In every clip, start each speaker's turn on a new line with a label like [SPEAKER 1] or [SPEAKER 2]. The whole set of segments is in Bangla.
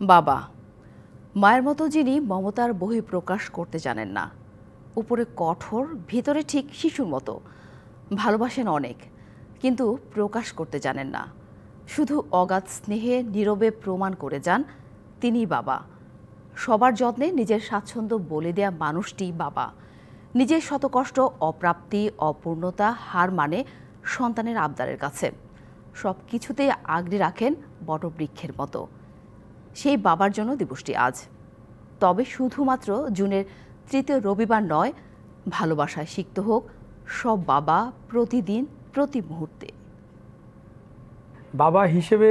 [SPEAKER 1] বাবা, মায়ের মতো যিনি মমতার বহিঃপ্রকাশ করতে জানেন না। উপরে কঠোর, ভিতরে ঠিক শিশুর মতো। ভালোবাসেন অনেক, কিন্তু প্রকাশ করতে জানেন না। শুধু অগাধ স্নেহে নীরবে প্রমাণ করে যান তিনিই বাবা। সবার যত্নে নিজের স্বাচ্ছন্দ্য বলে দেয়া মানুষটি বাবা। নিজের শত কষ্ট, অপ্রাপ্তি, অপূর্ণতা হার মানে সন্তানের আবদারের কাছে। সব কিছুতেই আগলে রাখেন বটবৃক্ষের মতো। সেই বাবার জন্য দিবসটি আজ। তবে শুধুমাত্র জুনের ৩য় রবিবার নয়, ভালোবাসায় সিক্ত হোক সব বাবা প্রতিদিন, প্রতি মুহূর্তে।
[SPEAKER 2] বাবা হিসেবে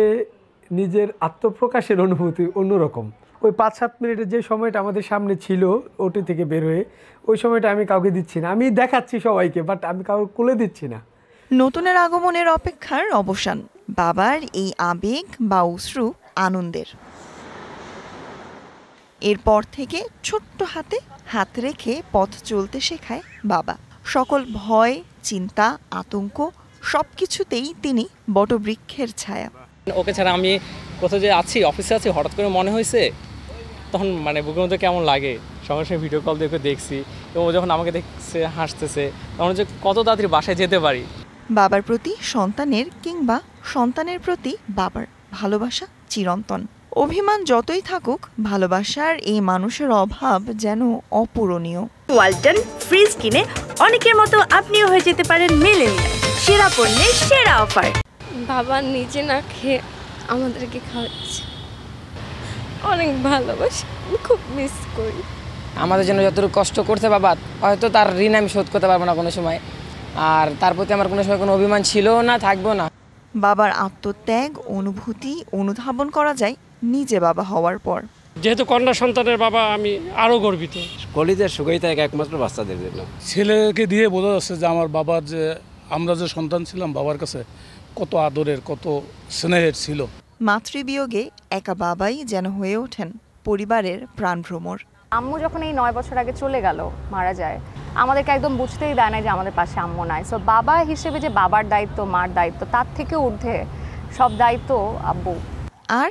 [SPEAKER 2] নিজের আত্মপ্রকাশের অনুভূতি অন্যরকম। ওই ৫-৭ মিনিটের যে সময়টা আমাদের সামনে ছিল ওটি থেকে বের হয়ে, ওই সময়টা আমি কাউকে দিচ্ছি না। আমি দেখাচ্ছি সবাইকে, বাট আমি কাউকে কোলে দিচ্ছি না।
[SPEAKER 3] নতুনের আগমনের অপেক্ষার অবসান। বাবার এই আবেগ বা অশ্রু আনন্দের। এরপর থেকে ছোট্ট হাতে হাত রেখে পথ চলতে শেখায় বাবা। সকল ভয়, চিন্তা, আতঙ্ক সবকিছুতেই তিনি বটবৃক্ষের ছায়া।
[SPEAKER 4] ওকে ছাড়া আমি কোথাও যে আছি, অফিসে আছি, হঠাৎ করে মনে হয়েছে, তখন বুকের মধ্যে কেমন লাগে। সঙ্গে সঙ্গে ভিডিও কল দেখে দেখছি, এবং ও যখন আমাকে দেখছে হাসতেছে, তখন যে কত তাড়াতাড়ি বাসায় যেতে পারি।
[SPEAKER 3] বাবার প্রতি সন্তানের কিংবা সন্তানের প্রতি বাবার ভালোবাসা চিরন্তন। অভিমান যতই থাকুক, ভালোবাসার এই মানুষের অভাব যেন অপূরণীয়।
[SPEAKER 5] ওয়ালটন ফ্রিজ কিনে অনেকের মতো আপনিও হয়ে যেতে পারেন মিলেনিয়াল। সেরা পণ্যের সেরা অফার।
[SPEAKER 6] বাবা নিজে না খেয়ে আমাদেরকে খাওয়াচ্ছে, অনেক ভালোবাসি, খুব মিস করি।
[SPEAKER 7] আমাদের জন্য যতটুকু কষ্ট করতে বাবা, হয়তো তার ঋণ আমি শোধ করতে পারবো না কোনো সময়, আর তার প্রতি আমার কোনো সময় কোনো অভিমান ছিল না, থাকবো না।
[SPEAKER 3] বাবার আত্মত্যাগ, অনুভূতি অনুধাবন করা যায় নিজে বাবা হওয়ার পর।
[SPEAKER 8] যেহেতু কন্যা সন্তানের বাবা, আমি আরও গর্বিত।
[SPEAKER 9] কলিজার সুখই থাকে একমাত্র বাচ্চাদের জন্য।
[SPEAKER 10] ছেলেকে দিয়ে বোঝা যাচ্ছে যে আমার বাবার যে, আমরা যে সন্তান ছিলাম বাবার কাছে কত আদরের, কত স্নেহের ছিল।
[SPEAKER 3] মাতৃবিয়োগে একা বাবাই যেন হয়ে ওঠেন পরিবারের প্রাণভ্রমর।
[SPEAKER 11] আম্মু যখন এই 9 বছর আগে চলে গেল, মারা যায়, আমাদেরকে একদম বুঝতেই দেয় না যে আমাদের পাশে আম্মু নাই। সো বাবা হিসেবে যে বাবার দায়িত্ব, মার দায়িত্ব, তার থেকে ঊর্ধ্বে সব দায়িত্ব আব্বু।
[SPEAKER 3] আর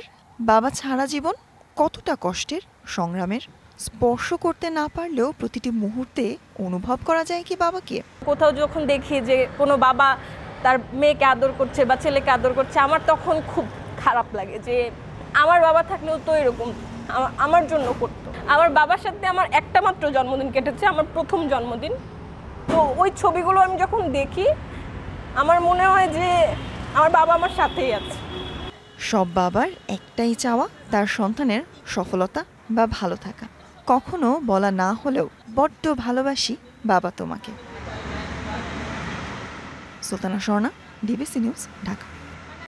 [SPEAKER 3] বাবা ছাড়া জীবন কতটা কষ্টের, সংগ্রামের। স্পর্শ করতে না পারলেও প্রতিটি মুহূর্তে অনুভব করা যায় কি বাবাকে।
[SPEAKER 6] কোথাও যখন দেখি যে কোনো বাবা তার মেয়েকে আদর করছে বা ছেলেকে আদর করছে, আমার তখন খুব খারাপ লাগে যে আমার বাবা থাকলেও তো এরকম আমার জন্য করতো। আমার বাবার সাথে আমার একটা মাত্র জন্মদিন কেটেছে, আমার প্রথম জন্মদিন। তো ওই ছবিগুলো আমি যখন দেখি, আমার মনে হয় যে আমার বাবা আমার সাথেই আছে।
[SPEAKER 3] সব বাবার একটাই চাওয়া, তার সন্তানের সফলতা বা ভালো থাকা। কখনো বলা না হলেও বড্ড ভালোবাসি বাবা তোমাকে। Sultana Swarna, DBC news, Dhaka.